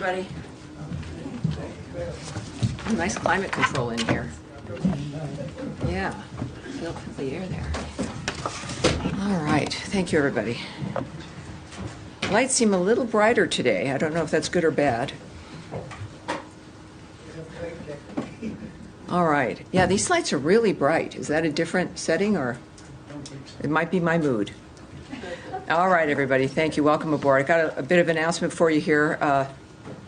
everybody. Nice climate control in here. Yeah, feel the air there. All right, thank you, everybody. Lights seem a little brighter today. I don't know if that's good or bad. All right. Yeah, these lights are really bright. Is that a different setting, or it might be my mood? All right, everybody. Thank you. Welcome aboard. I got a bit of an announcement for you here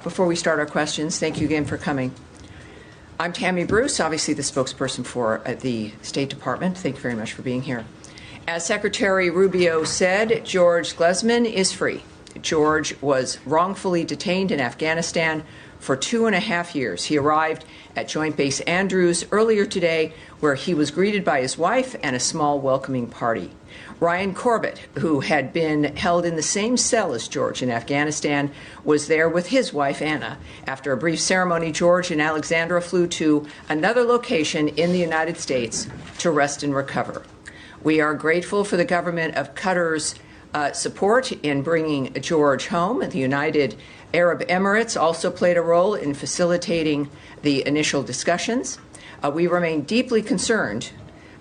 before we start our questions. Thank you again for coming. I'm Tammy Bruce, obviously the spokesperson for the State Department. Thank you very much for being here. As Secretary Rubio said, George Glesman is free. George was wrongfully detained in Afghanistan for 2.5 years. He arrived at Joint Base Andrews earlier today, where he was greeted by his wife and a small welcoming party. Ryan Corbett, who had been held in the same cell as George in Afghanistan, was there with his wife, Anna. After a brief ceremony, George and Alexandra flew to another location in the United States to rest and recover. We are grateful for the government of Qatar's support in bringing George home. The United Arab Emirates also played a role in facilitating the initial discussions. We remain deeply concerned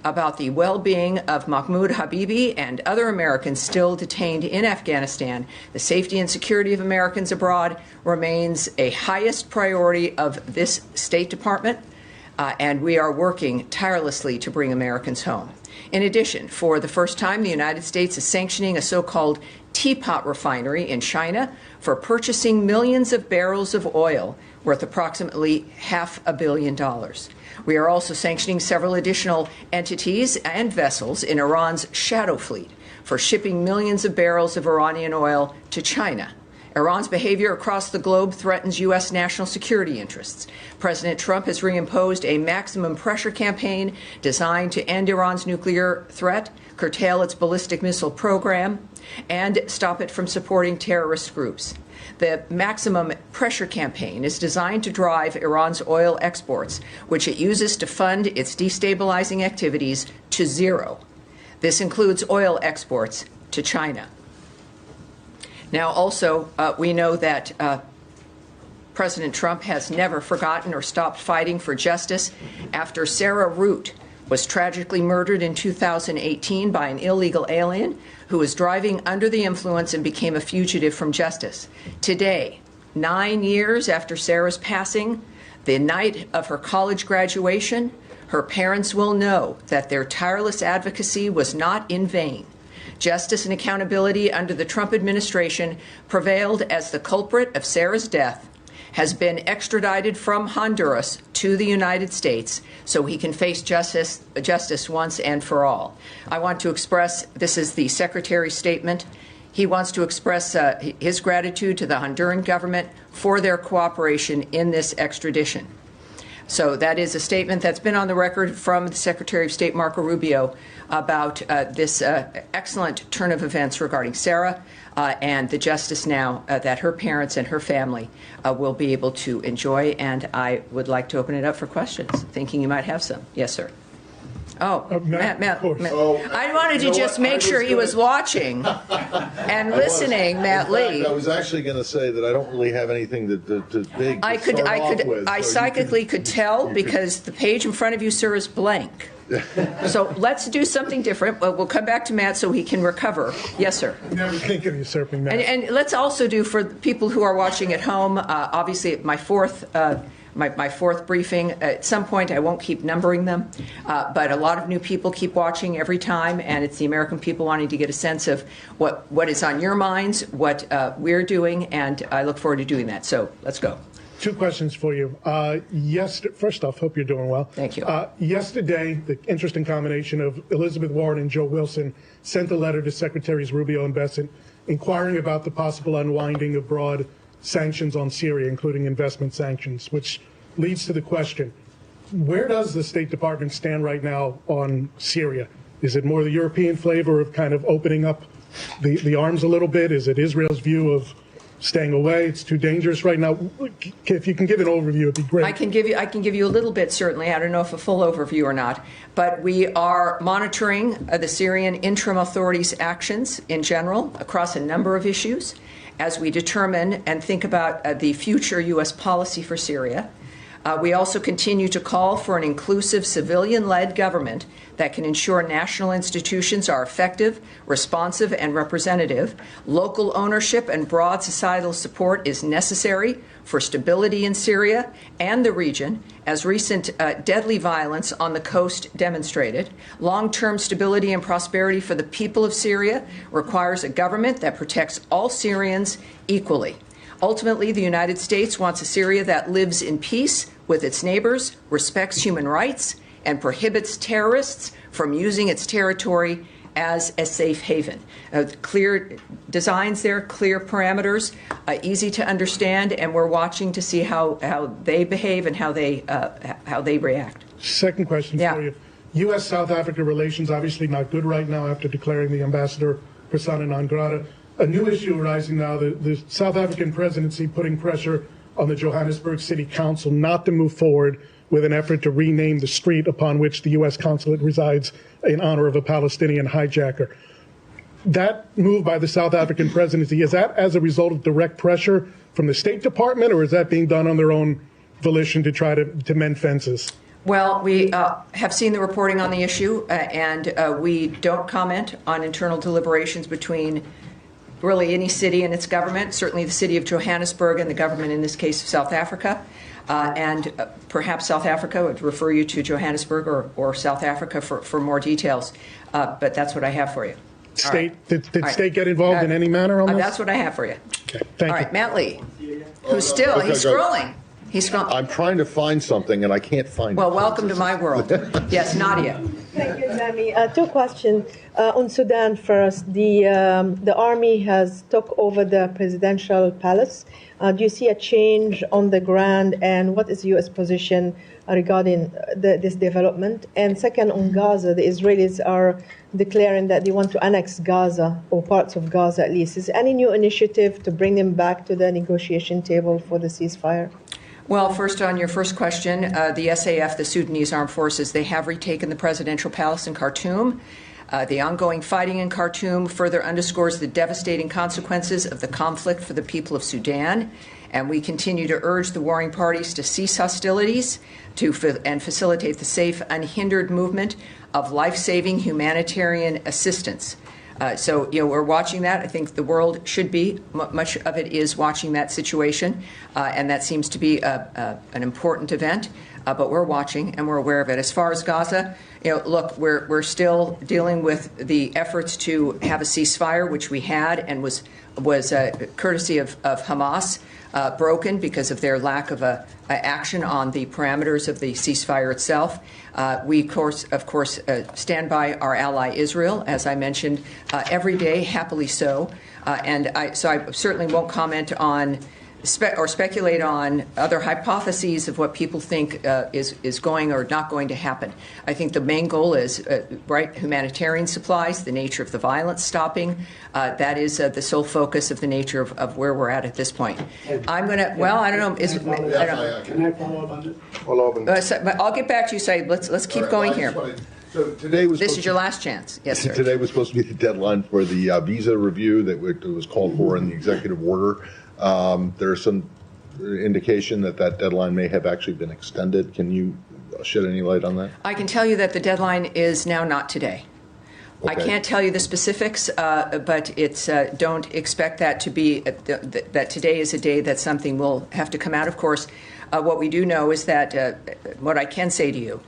about the well-being of Mahmoud Habibi and other Americans still detained in Afghanistan. The safety and security of Americans abroad remains a highest priority of this State Department, and we are working tirelessly to bring Americans home. In addition, for the first time, the United States is sanctioning a so-called teapot refinery in China for purchasing millions of barrels of oil worth approximately $500 million. We are also sanctioning several additional entities and vessels in Iran's shadow fleet for shipping millions of barrels of Iranian oil to China. Iran's behavior across the globe threatens U.S. national security interests. President Trump has reimposed a maximum pressure campaign designed to end Iran's nuclear threat, curtail its ballistic missile program, and stop it from supporting terrorist groups. The maximum pressure campaign is designed to drive Iran's oil exports, which it uses to fund its destabilizing activities, to zero. This includes oil exports to China. Now, also, we know that President Trump has never forgotten or stopped fighting for justice after Sarah Root was tragically murdered in 2018 by an illegal alien who was driving under the influence and became a fugitive from justice. Today, 9 years after Sarah's passing, the night of her college graduation, her parents will know that their tireless advocacy was not in vain. Justice and accountability under the Trump administration prevailed as the culprit of Sarah's death has been extradited from Honduras to the United States so he can face justice once and for all. I want to express, this is the Secretary's statement, he wants to express his gratitude to the Honduran government for their cooperation in this extradition. So that is a statement that's been on the record from the Secretary of State, Marco Rubio, about this excellent turn of events regarding Sarah and the justice now that her parents and her family will be able to enjoy. And I would like to open it up for questions, thinking you might have some. Yes, sir. Oh, Matt. I wanted to just make sure he was watching and listening, Matt Lee. I was actually going to say that I don't really have anything to big I psychically could tell because the page in front of you, sir, is blank. So let's do something different. We'll come back to Matt so he can recover. Yes, sir. Never think of usurping Matt. And let's also do, for people who are watching at home, obviously my fourth briefing. At some point, I won't keep numbering them, but a lot of new people keep watching every time, and it's the American people wanting to get a sense of what is on your minds, what we're doing, and I look forward to doing that. So let's go. 2 questions for you. First off, hope you're doing well. Thank you. Yesterday, the interesting combination of Elizabeth Warren and Joe Wilson sent a letter to Secretaries Rubio and Bessent inquiring about the possible unwinding of broad sanctions on Syria, including investment sanctions, which leads to the question, where does the State Department stand right now on Syria? Is it more the European flavor of kind of opening up the arms a little bit? Is it Israel's view of staying away? It's too dangerous right now. If you can give an overview, it'd be great. I can give you a little bit, certainly. I don't know if a full overview or not, but we are monitoring the Syrian interim authorities' actions in general across a number of issues. as we determine and think about the future U.S. policy for Syria. We also continue to call for an inclusive civilian-led government that can ensure national institutions are effective, responsive, and representative. Local ownership and broad societal support is necessary for stability in Syria and the region, as recent deadly violence on the coast demonstrated. Long-term stability and prosperity for the people of Syria requires a government that protects all Syrians equally. Ultimately, the United States wants a Syria that lives in peace with its neighbors, respects human rights, and prohibits terrorists from using its territory as a safe haven. Clear designs there, clear parameters, easy to understand, and we're watching to see how they behave and how they react. Second question for you. U.S.-South Africa relations obviously not good right now after declaring the ambassador persona non grata. A new issue arising now, the South African presidency putting pressure on the Johannesburg City Council not to move forward with an effort to rename the street upon which the U.S. consulate resides in honor of a Palestinian hijacker. That move by the South African presidency, is that as a result of direct pressure from the State Department, or is that being done on their own volition to try to mend fences? Well, we have seen the reporting on the issue, and we don't comment on internal deliberations between really any city and its government, certainly the city of Johannesburg and the government, in this case, of South Africa. And perhaps South Africa would refer you to Johannesburg or South Africa for more details. But that's what I have for you. Did state get involved in any manner on this? That's what I have for you. Okay, thank you. All right, Matt Lee, who's still, he's scrolling. He's scrolling. I'm trying to find something and I can't find it. Well, welcome to my world. Yes, Nadia. Thank you, Tammy. Two questions. On Sudan first, the army has took over the presidential palace. Do you see a change on the ground, and what is the U.S. position regarding this development? And second, on Gaza, the Israelis are declaring that they want to annex Gaza, or parts of Gaza at least. Is there any new initiative to bring them back to the negotiation table for the ceasefire? Well, first, on your first question, the SAF, the Sudanese Armed Forces, they have retaken the presidential palace in Khartoum. The ongoing fighting in Khartoum further underscores the devastating consequences of the conflict for the people of Sudan, and we continue to urge the warring parties to cease hostilities and facilitate the safe, unhindered movement of life-saving humanitarian assistance. So, we're watching that. I think the world should be. Much of it is watching that situation, and that seems to be an important event. But we're watching and we're aware of it. As far as Gaza, look, we're still dealing with the efforts to have a ceasefire, which we had and was courtesy of Hamas, broken because of their lack of action on the parameters of the ceasefire itself. We, of course, stand by our ally Israel, as I mentioned, every day, happily so. So I certainly won't comment on or speculate on other hypotheses of what people think is going or not going to happen. I think the main goal is humanitarian supplies, the nature of the violence stopping. That is the sole focus of the nature of where we're at this point. I'm going to, well, I don't know. Can I follow up on this? I'll get back to you, Saeed. Let's keep going here. So today was this is your last chance. Yes, sir. Today was supposed to be the deadline for the visa review that was called for in the executive order. There's some indication that deadline may have actually been extended. Can you shed any light on that? I can tell you that the deadline is now not today. Okay. I can't tell you the specifics, but it's don't expect that to be that today is a day that something will have to come out. Of course, what we do know is that what I can say to you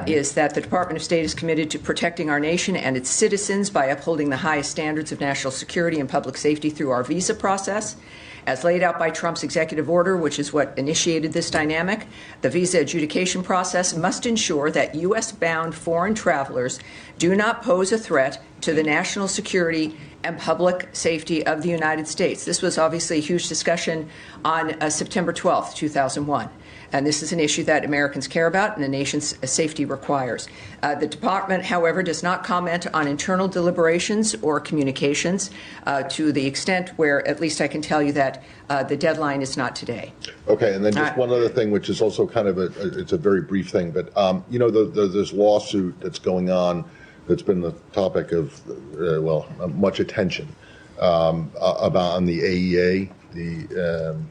is that the Department of State is committed to protecting our nation and its citizens by upholding the highest standards of national security and public safety through our visa process. As laid out by Trump's executive order, which is what initiated this dynamic, the visa adjudication process must ensure that U.S.-bound foreign travelers do not pose a threat to the national security and public safety of the United States. This was obviously a huge discussion on September 12th, 2001. And this is an issue that Americans care about and the nation's safety requires. The department, however, does not comment on internal deliberations or communications to the extent where, at least I can tell you that the deadline is not today. Okay, and then just one other thing, which is also kind of it's a very brief thing, but this lawsuit that's going on that's been the topic of, much attention. about on the AEA,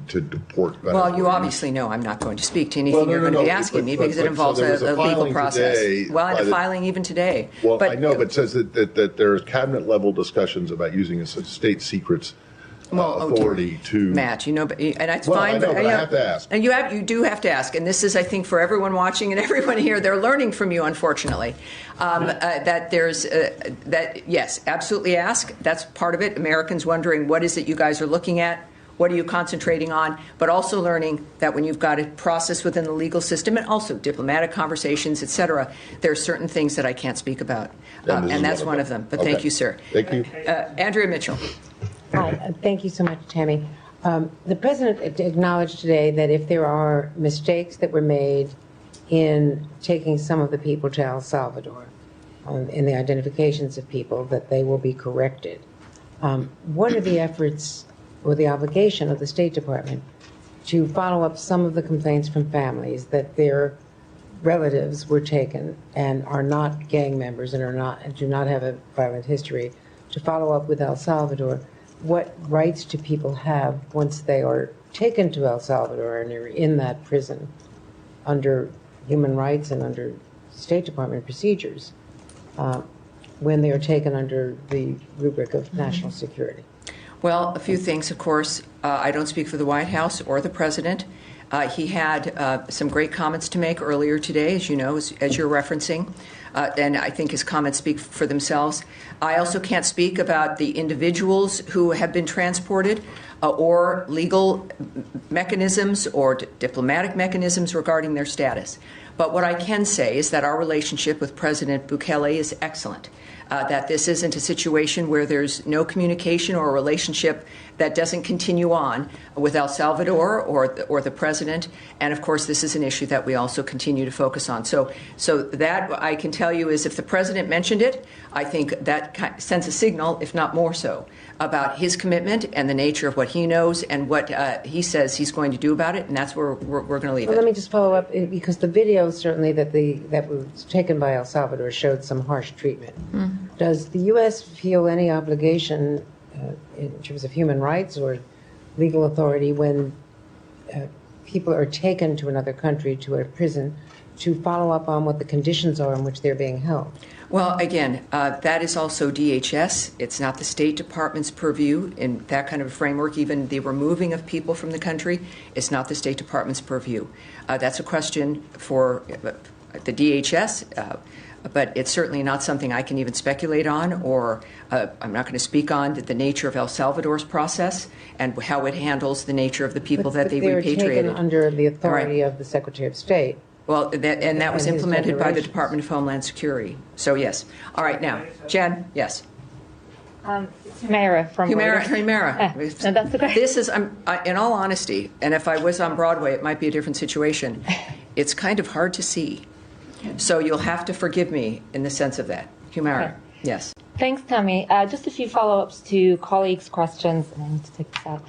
to deport Venezuelans. Well, you obviously know I'm not going to speak to anything you're going to be asking me because it involves a legal process. Well, and a filing even today. Well, I know, but it says that there's cabinet-level discussions about using a state secrets authority to Matt, and that's well, fine. I know, but I have to ask. And you do have to ask. And this is, I think, for everyone watching and everyone here, they're learning from you, unfortunately. That there's that yes, absolutely ask. That's part of it. Americans wondering what is it you guys are looking at. What are you concentrating on? But also learning that when you've got a process within the legal system and also diplomatic conversations, et cetera, there are certain things that I can't speak about. And that's one of them. But thank you, sir. Thank you. Andrea Mitchell. Hi. Thank you so much, Tammy. The President acknowledged today that if there are mistakes that were made in taking some of the people to El Salvador, in the identifications of people, that they will be corrected. What are the efforts or the obligation of the State Department to follow up some of the complaints from families that their relatives were taken and are not gang members and do not have a violent history, to follow up with El Salvador? What rights do people have once they are taken to El Salvador and are in that prison under human rights and under State Department procedures when they are taken under the rubric of national security? Well, a few things, of course. I don't speak for the White House or the President. He had some great comments to make earlier today, as you know, as you're referencing, and I think his comments speak for themselves. I also can't speak about the individuals who have been transported or legal mechanisms or diplomatic mechanisms regarding their status. But what I can say is that our relationship with President Bukele is excellent. That this isn't a situation where there's no communication or a relationship that doesn't continue on with El Salvador or the president. And of course, this is an issue that we also continue to focus on. So that I can tell you is if the president mentioned it, I think that sends a signal, if not more so, about his commitment and the nature of what he knows and what he says he's going to do about it. And that's where we're going to leave it. Let me just follow up, because the video certainly that was taken by El Salvador showed some harsh treatment. Mm-hmm. Does the U.S. feel any obligation in terms of human rights or legal authority when people are taken to another country, to a prison, to follow up on what the conditions are in which they're being held? Well, again, that is also DHS. It's not the State Department's purview in that kind of a framework. Even the removing of people from the country is not the State Department's purview. That's a question for the DHS. But it's certainly not something I can even speculate on, or I'm not going to speak on the nature of El Salvador's process and how it handles the nature of the people that they repatriated. They're taken under the authority of the Secretary of State. Well, that was implemented by the Department of Homeland Security. So, yes. All right, now, Jen, yes. Humera from Humera. No, that's okay. This is, in all honesty, and if I was on Broadway, it might be a different situation. It's kind of hard to see. So you'll have to forgive me in the sense of that. Humera, okay. Yes. Thanks, Tammy. Just a few follow-ups to colleagues' questions. I need to take this out.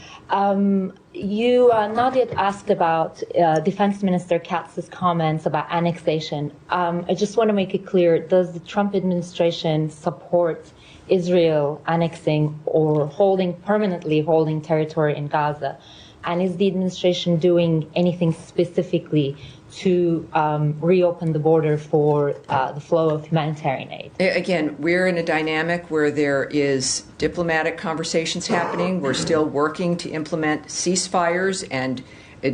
Nadia asked about Defense Minister Katz's comments about annexation. I just want to make it clear, does the Trump administration support Israel annexing or permanently holding territory in Gaza? And is the administration doing anything specifically to reopen the border for the flow of humanitarian aid? Again, we're in a dynamic where there is diplomatic conversations happening. We're still working to implement ceasefires and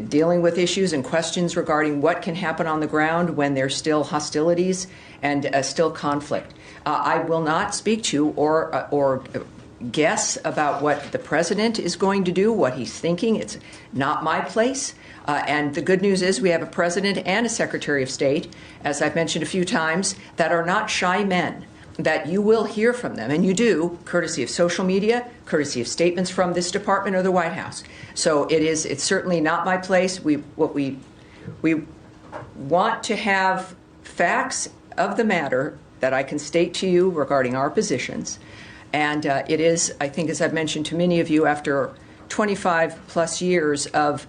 dealing with issues and questions regarding what can happen on the ground when there's still hostilities and still conflict. I will not speak to or guess about what the president is going to do, what he's thinking. It's not my place. And the good news is we have a president and a secretary of state, as I've mentioned a few times, that are not shy men, that you will hear from them. And you do, courtesy of social media, courtesy of statements from this department or the White House. So it's certainly not my place. We want to have facts of the matter that I can state to you regarding our positions. And it is, I think, as I've mentioned to many of you, after 25 plus years of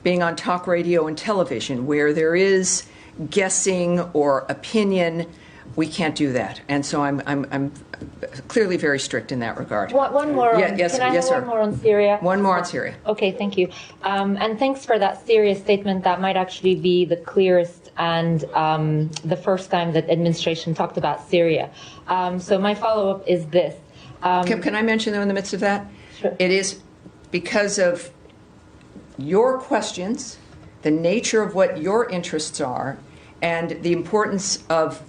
being on talk radio and television, where there is guessing or opinion we can't do that. And so I'm clearly very strict in that regard. One more. Yes, can I have sir. one more on Syria? One more on Syria. Okay, thank you. And thanks for that Syria statement. That might actually be the clearest and the first time that administration talked about Syria. So my follow-up is this. Can I mention, though, in the midst of that? Sure. It is because of your questions, the nature of what your interests are, and the importance of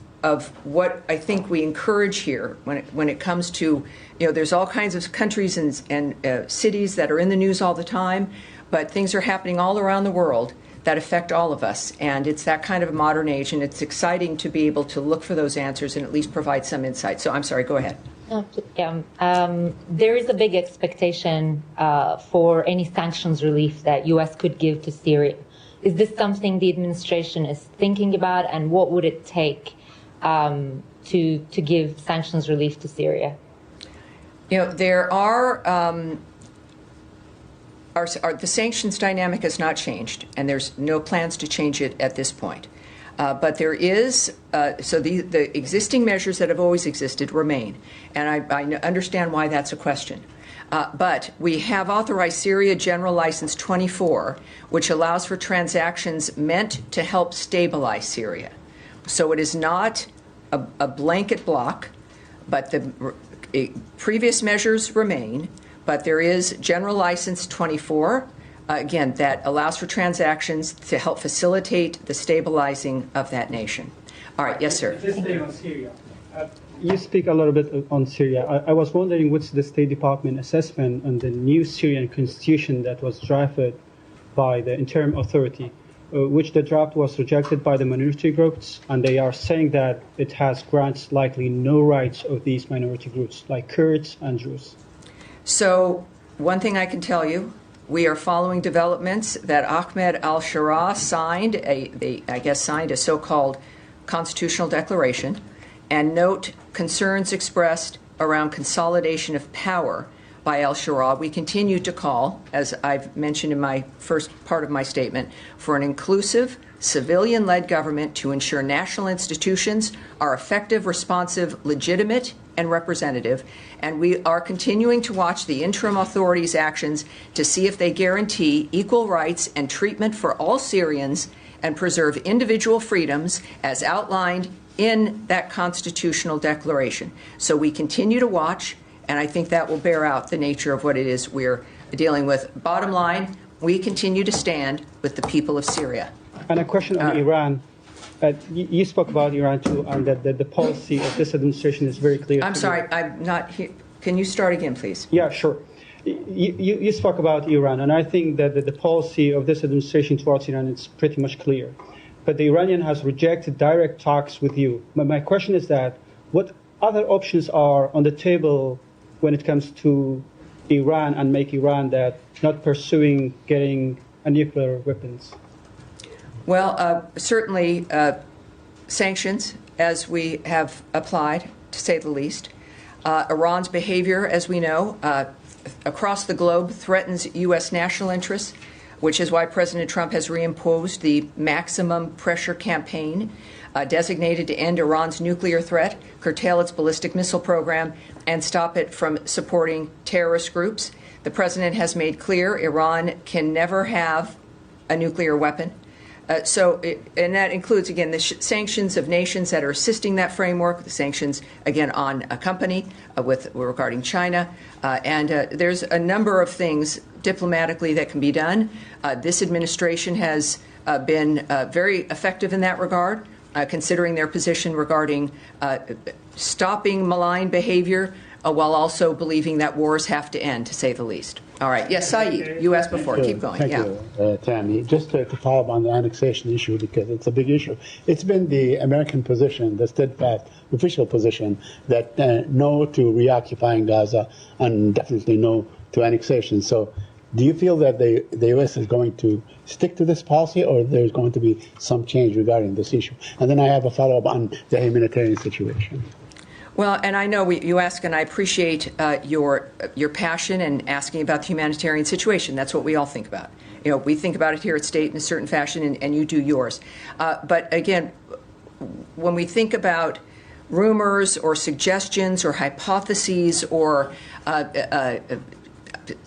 what I think we encourage here when it comes to, there's all kinds of countries and cities that are in the news all the time, but things are happening all around the world that affect all of us. And it's that kind of a modern age, and it's exciting to be able to look for those answers and at least provide some insight. So I'm sorry, go ahead. There is a big expectation for any sanctions relief that U.S. could give to Syria. Is this something the administration is thinking about, and what would it take to give sanctions relief to Syria? There the sanctions dynamic has not changed, and there's no plans to change it at this point. But there is, so the existing measures that have always existed remain, and I understand why that's a question. But we have authorized Syria General License 24, which allows for transactions meant to help stabilize Syria. So it is not a blanket block, but the previous measures remain, but there is General License 24, again, that allows for transactions to help facilitate the stabilizing of that nation. All right, yes, sir. This thing on Syria. You speak a little bit on Syria. I was wondering what's the State Department assessment on the new Syrian constitution that was drafted by the interim authority, which the draft was rejected by the minority groups, and they are saying that it has grants likely no rights of these minority groups, like Kurds and Druze. So one thing I can tell you, we are following developments that Ahmed al-Shara signed, signed a so-called constitutional declaration, and note concerns expressed around consolidation of power by al-Shara. We continue to call, as I've mentioned in my first part of my statement, for an inclusive, civilian-led government to ensure national institutions are effective, responsive, legitimate, and representative. And we are continuing to watch the interim authorities' actions to see if they guarantee equal rights and treatment for all Syrians and preserve individual freedoms as outlined in that constitutional declaration. So we continue to watch, and I think that will bear out the nature of what it is we're dealing with. Bottom line, we continue to stand with the people of Syria. And a question on Iran. You spoke about Iran too, and that the policy of this administration is very clear. I'm sorry, I'm not here. Can you start again, please? Yeah, sure. You spoke about Iran, and I think that the policy of this administration towards Iran is pretty much clear. But the Iranian has rejected direct talks with you. My question is that what other options are on the table when it comes to Iran and make Iran that not pursuing getting a nuclear weapons? Well, certainly sanctions, as we have applied, to say the least. Iran's behavior, as we know, across the globe threatens U.S. national interests, which is why President Trump has reimposed the maximum pressure campaign designated to end Iran's nuclear threat, curtail its ballistic missile program, and stop it from supporting terrorist groups. The president has made clear Iran can never have a nuclear weapon. And that includes, again, the sanctions of nations that are assisting that framework, the sanctions, again, on a company regarding China. And there's a number of things diplomatically that can be done. This administration has been very effective in that regard, considering their position regarding stopping malign behavior while also believing that wars have to end, to say the least. All right. Yes, Saeed, you asked before. Keep going. Thank you, Tammy. Just to follow up on the annexation issue, because it's a big issue. It's been the American position, the steadfast official position, that no to reoccupying Gaza and definitely no to annexation. So do you feel that the U.S. is going to stick to this policy, or there's going to be some change regarding this issue? And then I have a follow-up on the humanitarian situation. Well, and I know you ask, and I appreciate your passion and asking about the humanitarian situation. That's what we all think about. We think about it here at State in a certain fashion, and you do yours. But again, when we think about rumors or suggestions or hypotheses or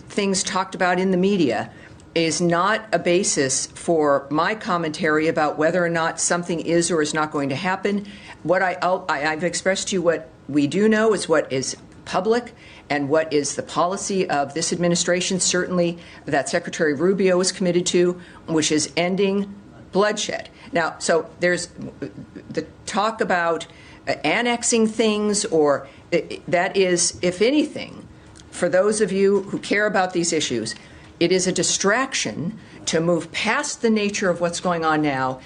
things talked about in the media is not a basis for my commentary about whether or not something is or is not going to happen. What I've expressed to you what we do know is what is public and what is the policy of this administration, certainly that Secretary Rubio is committed to, which is ending bloodshed. Now, so there's the talk about annexing things, or that is, if anything, for those of you who care about these issues, it is a distraction to move past the nature of what's going on now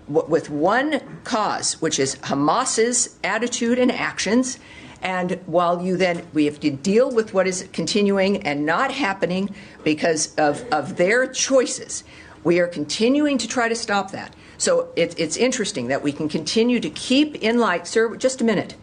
with one cause, which is Hamas's attitude and actions. And while we have to deal with what is continuing and not happening because of their choices, we are continuing to try to stop that. So it's interesting that we can continue to keep in light, sir, just a minute,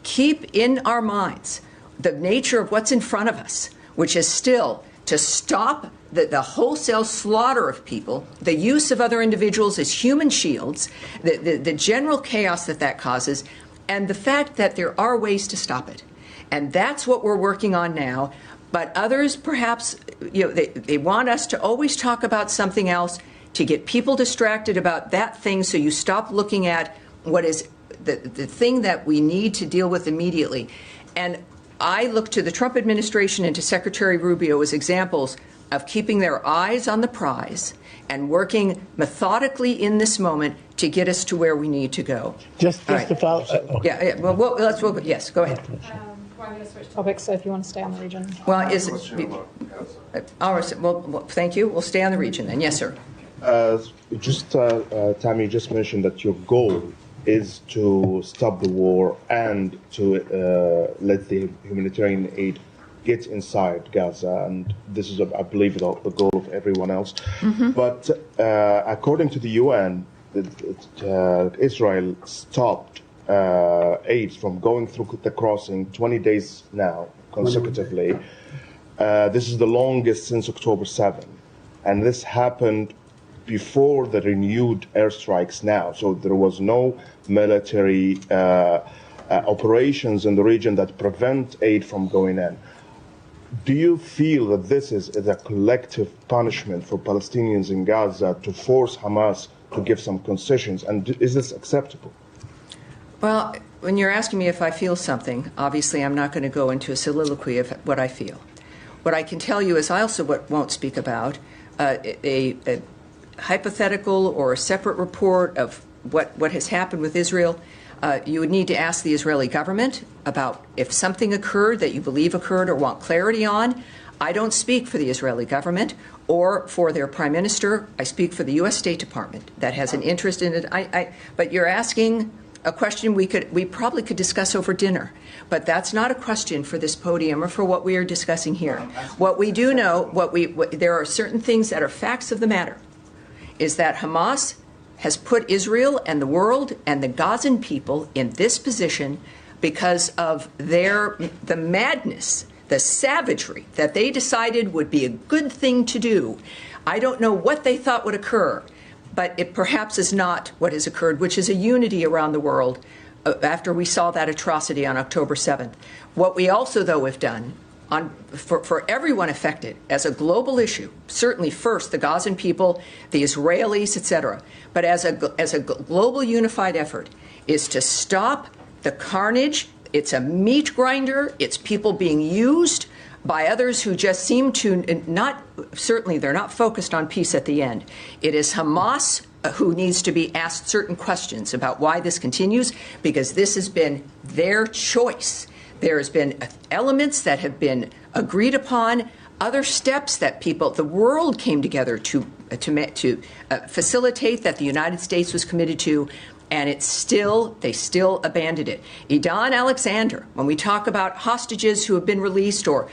keep in our minds the nature of what's in front of us, which is still to stop the wholesale slaughter of people, the use of other individuals as human shields, the general chaos that causes, and the fact that there are ways to stop it. And that's what we're working on now. But others, perhaps, they want us to always talk about something else to get people distracted about that thing, so you stop looking at what is the thing that we need to deal with immediately. And I look to the Trump administration and to Secretary Rubio as examples of keeping their eyes on the prize and working methodically in this moment to get us to where we need to go. Just to follow. Yeah. Well, yes. Go ahead. I'm going to switch topics, so if you want to stay on the region. Well, well, thank you. We'll stay on the region then. Yes, sir. Tammy just mentioned that your goal is to stop the war and to let the humanitarian aid get inside Gaza, and this is, I believe, the goal of everyone else. Mm-hmm. But according to the UN, Israel stopped aid from going through the crossing 20 days now, consecutively. This is the longest since October 7, and this happened before the renewed airstrikes now. So there was no military operations in the region that prevent aid from going in. Do you feel that this is a collective punishment for Palestinians in Gaza to force Hamas to give some concessions? And is this acceptable? Well, when you're asking me if I feel something, obviously I'm not going to go into a soliloquy of what I feel. What I can tell you is I also won't speak about a hypothetical or a separate report of what has happened with Israel. You would need to ask the Israeli government about if something occurred that you believe occurred or want clarity on. I don't speak for the Israeli government or for their prime minister. I speak for the U.S. State Department that has an interest in it. But you're asking a question we probably could discuss over dinner. But that's not a question for this podium or for what we are discussing here. What we do know, there are certain things that are facts of the matter, is that Hamas has put Israel and the world and the Gazan people in this position because of the madness, the savagery that they decided would be a good thing to do. I don't know what they thought would occur, but it perhaps is not what has occurred, which is a unity around the world after we saw that atrocity on October 7th. What we also, though, have done for everyone affected as a global issue, certainly first the Gazan people, the Israelis, etc., but as a global unified effort, is to stop the carnage. It's a meat grinder. It's people being used by others who just seem to they're not focused on peace at the end. It is Hamas who needs to be asked certain questions about why this continues, because this has been their choice. There has been elements that have been agreed upon, other steps that the world came together to facilitate that the United States was committed to, and they still abandoned it. Idan Alexander, when we talk about hostages who have been released or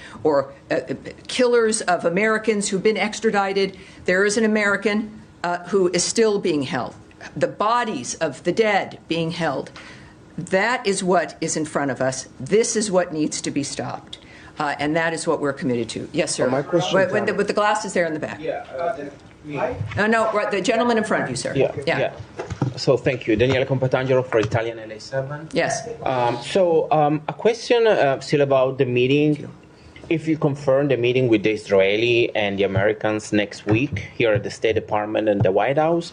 killers of Americans who've been extradited, there is an American who is still being held. The bodies of the dead being held. That is what is in front of us. This is what needs to be stopped. And that is what we're committed to. Yes, sir. My question, with the glasses there in the back. Yeah. No, right, the gentleman in front of you, sir. Yeah. So thank you. Daniele Compatangelo for Italian LA7. Yes. A question still about the meeting. If you confirm the meeting with the Israeli and the Americans next week here at the State Department and the White House,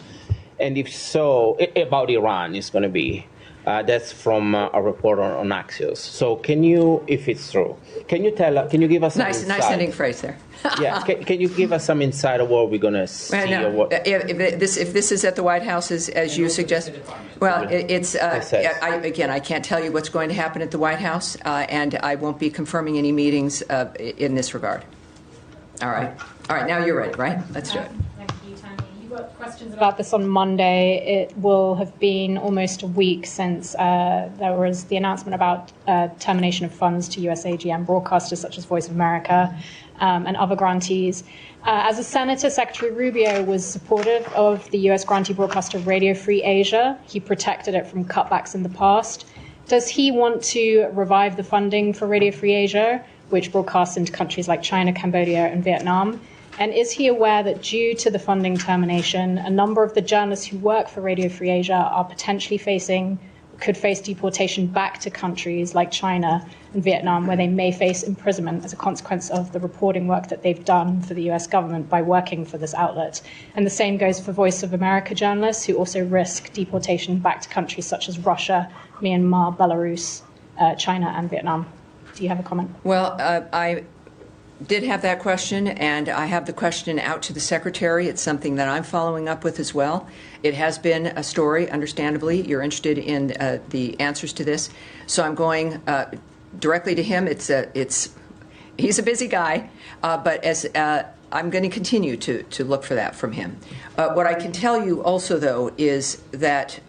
and if so, about Iran is going to be. That's from a report on Axios. So can you, if it's true, can you give us some insight? Nice ending phrase there. Yeah, can you give us some insight of what we're going to see? No. Or what? If this is at the White House, as you suggested, well, it's I can't tell you what's going to happen at the White House, and I won't be confirming any meetings in this regard. All right. Now you're ready, right? Let's do it. Thank you, Tammy. You got questions about this on Monday. It will have been almost a week since there was the announcement about termination of funds to US AGM broadcasters such as Voice of America and other grantees. As a senator, Secretary Rubio was supportive of the US grantee broadcaster Radio Free Asia. He protected it from cutbacks in the past. Does he want to revive the funding for Radio Free Asia, which broadcasts into countries like China, Cambodia, and Vietnam? And is he aware that due to the funding termination, a number of the journalists who work for Radio Free Asia are potentially could face deportation back to countries like China and Vietnam, where they may face imprisonment as a consequence of the reporting work that they've done for the US government by working for this outlet? And the same goes for Voice of America journalists, who also risk deportation back to countries such as Russia, Myanmar, Belarus, China, and Vietnam. Do you have a comment? Well, I did have that question, and I have the question out to the Secretary. It's something that I'm following up with as well. It has been a story, understandably. You're interested in the answers to this. So I'm going directly to him. He's a busy guy, but I'm going to continue to look for that from him. What I can tell you also, though, is that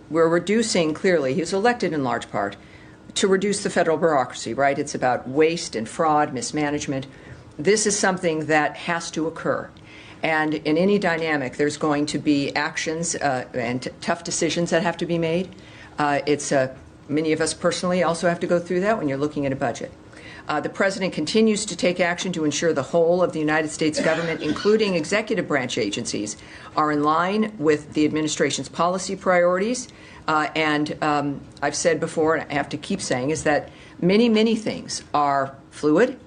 we're reducing, clearly, he was elected in large part to reduce the federal bureaucracy, right? It's about waste and fraud, mismanagement. This is something that has to occur. And in any dynamic, there's going to be actions and tough decisions that have to be made. Many of us personally also have to go through that when you're looking at a budget. The President continues to take action to ensure the whole of the United States government, including executive branch agencies, are in line with the administration's policy priorities. And I've said before, and I have to keep saying, is that many, many things are fluid.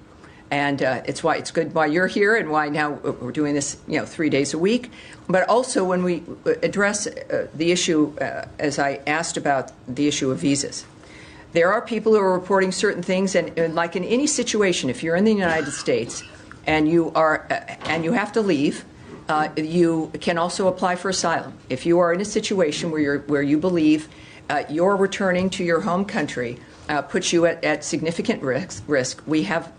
And it's why it's good why you're here and why now we're doing this, 3 days a week. But also when we address the issue, as I asked about the issue of visas, there are people who are reporting certain things, and like in any situation, if you're in the United States and you have to leave, you can also apply for asylum. If you are in a situation where you believe your returning to your home country puts you at significant risk, we have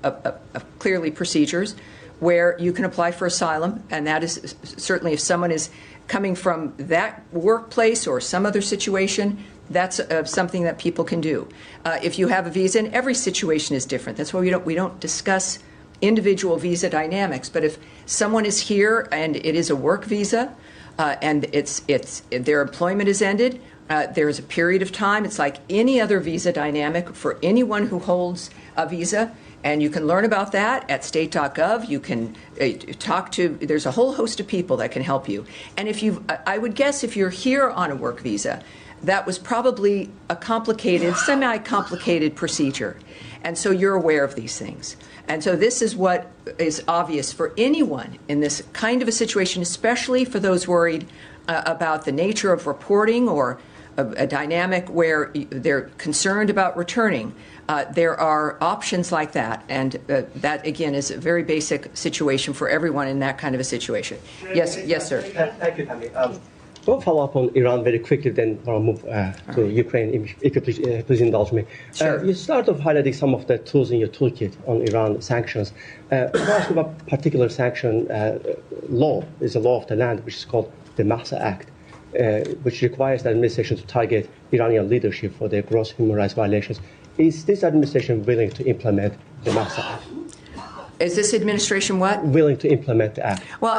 clearly procedures where you can apply for asylum, and that is certainly if someone is coming from that workplace or some other situation, that's something that people can do. If you have a visa, and every situation is different. That's why we don't discuss individual visa dynamics. But if someone is here and it is a work visa, and their employment is ended, there is a period of time. It's like any other visa dynamic for anyone who holds a visa. And you can learn about that at state.gov. You can talk to, there's a whole host of people that can help you. And I would guess if you're here on a work visa, that was probably a complicated, semi-complicated procedure. And so you're aware of these things. And so this is what is obvious for anyone in this kind of a situation, especially for those worried about the nature of reporting or a dynamic where they're concerned about returning. There are options like that, and that, again, is a very basic situation for everyone in that kind of a situation. Yes, sir. Thank you, Tammy. I will follow up on Iran very quickly, then I'll move to Ukraine, if you please indulge me. Sure. You started highlighting some of the tools in your toolkit on Iran sanctions. I want to ask you about a particular sanction law. It's a law of the land, which is called the Mahsa Act, which requires the administration to target Iranian leadership for their gross human rights violations. Is this administration willing to implement the Mahsa Act? Is this administration what? Willing to implement the act. Well,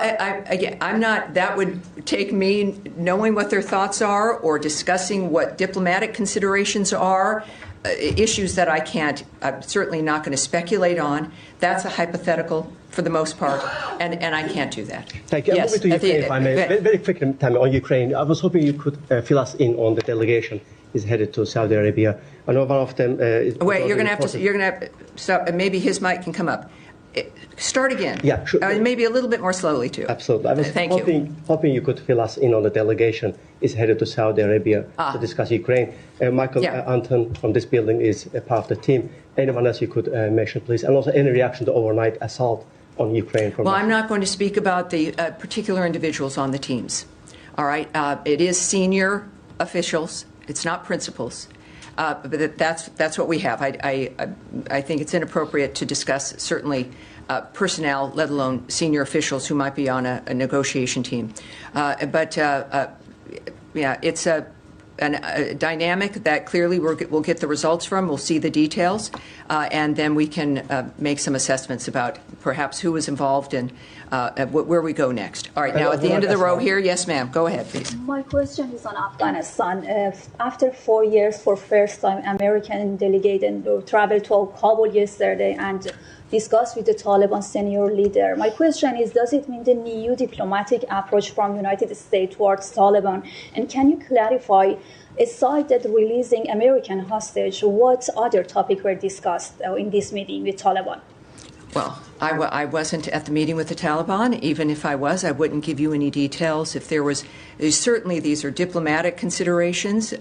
I'm not. That would take me knowing what their thoughts are or discussing what diplomatic considerations are. issues that I'm certainly not going to speculate on. That's a hypothetical for the most part, and I can't do that. Thank you. Yes, Moving to Ukraine, if I may. Very quickly, Tammy, on Ukraine, I was hoping you could fill us in on the delegation is headed to Saudi Arabia. I know one of them is... Wait, you're going to have to, so maybe his mic can come up. Start again. Yeah, sure. Maybe a little bit more slowly, too. Absolutely. I was hoping you could fill us in on the delegation is headed to Saudi Arabia to discuss Ukraine. Michael Anton from this building is a part of the team. Anyone else you could mention, please? And also any reaction to overnight assault on Ukraine from Russia. I'm not going to speak about the particular individuals on the teams. All right? It is senior officials. It's not principals. But that's what we have. I think it's inappropriate to discuss certainly personnel, let alone senior officials who might be on a negotiation team. It's a dynamic that clearly we'll get the results from. We'll see the details, and then we can make some assessments about perhaps who was involved and where we go next. All right, now at the end of the row here, yes, ma'am, go ahead, please. My question is on Afghanistan. After 4 years, for first time, American delegate traveled to Kabul yesterday and discussed with the Taliban senior leader. My question is, does it mean the new diplomatic approach from United States towards Taliban? And can you clarify, aside that releasing American hostage, what other topics were discussed in this meeting with Taliban? Well, I wasn't at the meeting with the Taliban. Even if I was, I wouldn't give you any details. If there was, certainly these are diplomatic considerations,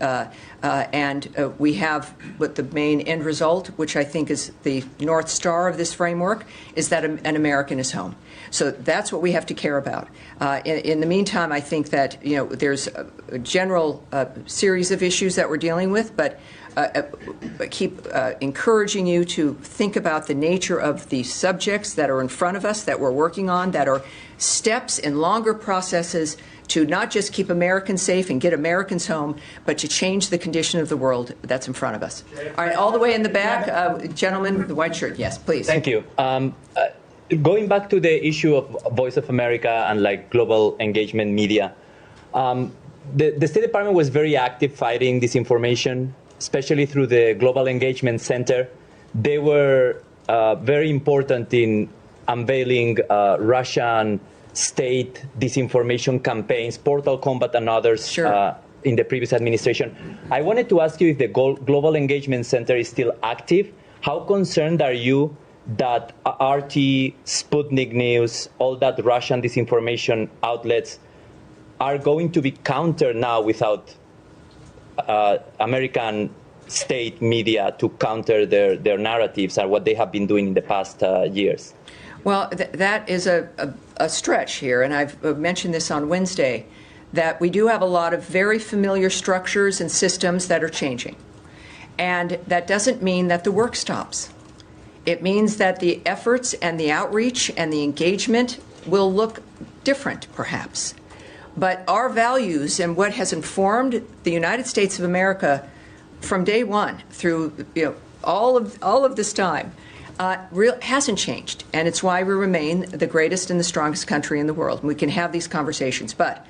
and we have what the main end result, which I think is the North Star of this framework, is that an American is home. So that's what we have to care about. In the meantime, I think that there's a general series of issues that we're dealing with, but keep encouraging you to think about the nature of the subjects that are in front of us, that we're working on, that are steps in longer processes to not just keep Americans safe and get Americans home, but to change the condition of the world that's in front of us. All right, all the way in the back, gentleman with the white shirt. Yes, please. Thank you. Going back to the issue of Voice of America and global engagement media, the State Department was very active fighting disinformation, especially through the Global Engagement Center. They were very important in unveiling Russian state disinformation campaigns, Portal Combat and others in the previous administration. I wanted to ask you if the Global Engagement Center is still active. How concerned are you that RT, Sputnik News, all that Russian disinformation outlets are going to be countered now without American state media to counter their narratives and what they have been doing in the past years? Well, that is a stretch here, and I've mentioned this on Wednesday, that we do have a lot of very familiar structures and systems that are changing. And that doesn't mean that the work stops. It means that the efforts and the outreach and the engagement will look different, perhaps. But our values and what has informed the United States of America from day one through all of this time hasn't changed, and it's why we remain the greatest and the strongest country in the world. And we can have these conversations, but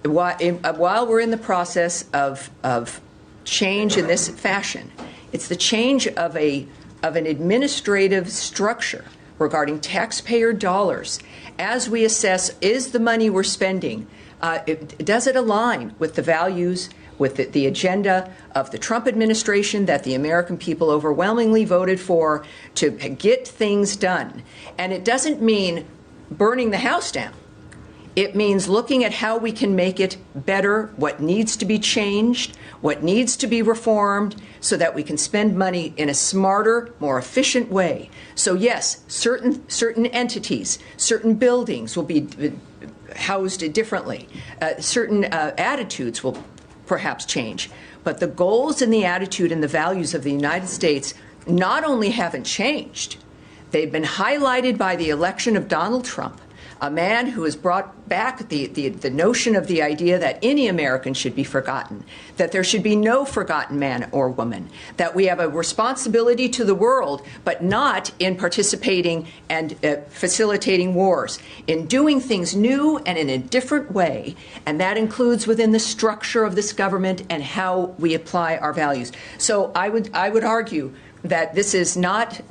while we're in the process of change in this fashion, it's the change of an administrative structure regarding taxpayer dollars as we assess, is the money we're spending, does it align with the values, with the agenda of the Trump administration that the American people overwhelmingly voted for to get things done? And it doesn't mean burning the house down. It means looking at how we can make it better, what needs to be changed, what needs to be reformed, so that we can spend money in a smarter, more efficient way. So yes, certain entities, certain buildings will be housed differently. Certain attitudes will perhaps change. But the goals and the attitude and the values of the United States not only haven't changed, they've been highlighted by the election of Donald Trump, A man who has brought back the notion of the idea that any American should be forgotten, that there should be no forgotten man or woman, that we have a responsibility to the world, but not in participating and facilitating wars, in doing things new and in a different way, and that includes within the structure of this government and how we apply our values. So I would argue that this is not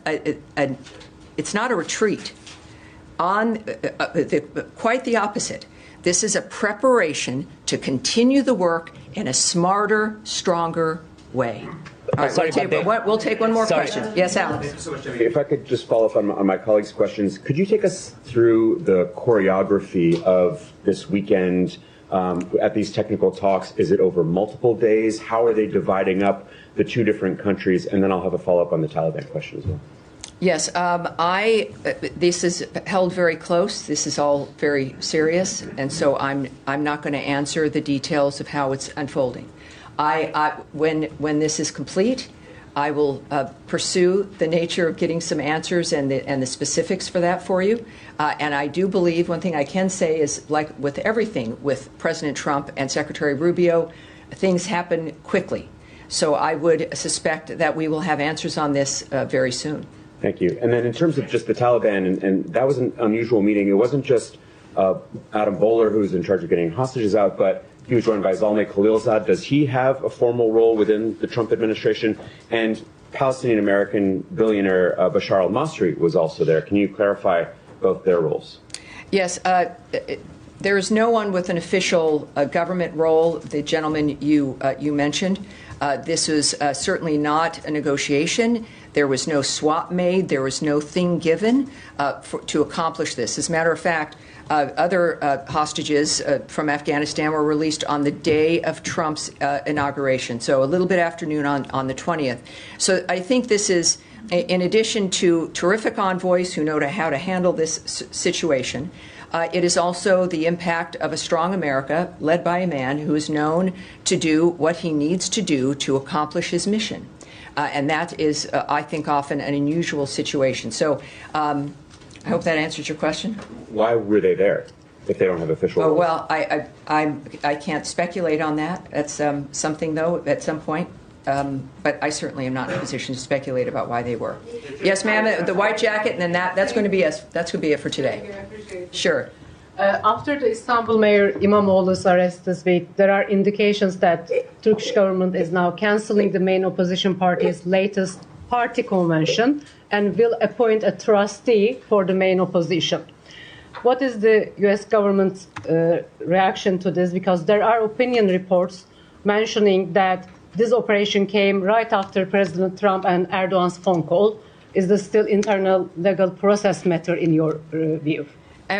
it's not a retreat. Quite the opposite. This is a preparation to continue the work in a smarter, stronger way. All right, we'll take one more question. Yes, Alex. Thank you so much, Tammy. If I could just follow up on my colleagues' questions, could you take us through the choreography of this weekend at these technical talks? Is it over multiple days? How are they dividing up the two different countries? And then I'll have a follow-up on the Taliban question as well. Yes, this is held very close. This is all very serious, and so I'm not going to answer the details of how it's unfolding. When this is complete, I will pursue the nature of getting some answers and the specifics for that for you. And I do believe one thing I can say is, like with everything with President Trump and Secretary Rubio, things happen quickly. So I would suspect that we will have answers on this very soon. Thank you. And then in terms of just the Taliban, and that was an unusual meeting. It wasn't just Adam Bowler who's in charge of getting hostages out, but he was joined by Zalmay Khalilzad. Does he have a formal role within the Trump administration? And Palestinian-American billionaire Bashar al-Masri was also there. Can you clarify both their roles? Yes. There is no one with an official government role, the gentleman you mentioned. This is certainly not a negotiation. There was no swap made. There was no thing given to accomplish this. As a matter of fact, other hostages from Afghanistan were released on the day of Trump's inauguration, so a little bit after noon on the 20th. So I think this is, in addition to terrific envoys who know how to handle this situation, it is also the impact of a strong America led by a man who is known to do what he needs to do to accomplish his mission. And that is, I think, often an unusual situation. So I hope that answers your question. Why were they there if they don't have official roles? Well, I can't speculate on that. That's something, though, at some point. But I certainly am not in a position to speculate about why they were. Yes, ma'am, the white jacket, and then that's going to be it for today. Sure. After the Istanbul Mayor İmamoğlu's arrest this week, there are indications that Turkish government is now cancelling the main opposition party's latest party convention and will appoint a trustee for the main opposition. What is the U.S. government's reaction to this? Because there are opinion reports mentioning that this operation came right after President Trump and Erdogan's phone call. Is this still internal legal process matter in your view?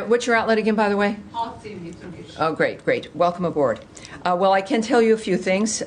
What's your outlet again, by the way? Oh, great. Welcome aboard. Well, I can tell you a few things.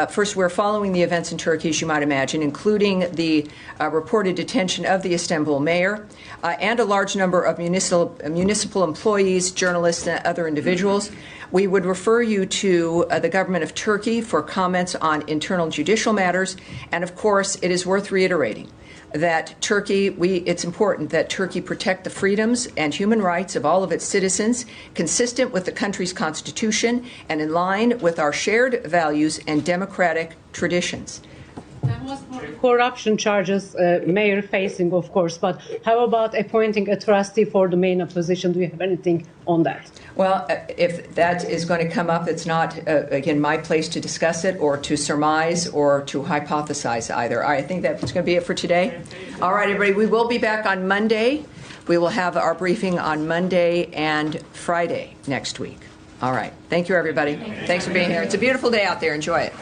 First, we're following the events in Turkey, as you might imagine, including the reported detention of the Istanbul mayor and a large number of municipal employees, journalists, and other individuals. We would refer you to the government of Turkey for comments on internal judicial matters. And, of course, it is worth reiterating that it's important that Turkey protect the freedoms and human rights of all of its citizens, consistent with the country's constitution and in line with our shared values and democratic traditions. That was for corruption charges, mayor facing, of course, but how about appointing a trustee for the main opposition? Do you have anything on that? Well, if that is going to come up, it's not, again, my place to discuss it or to surmise or to hypothesize either. I think that's going to be it for today. All right, everybody, we will be back on Monday. We will have our briefing on Monday and Friday next week. All right. Thank you, everybody. Thanks for being here. It's a beautiful day out there. Enjoy it.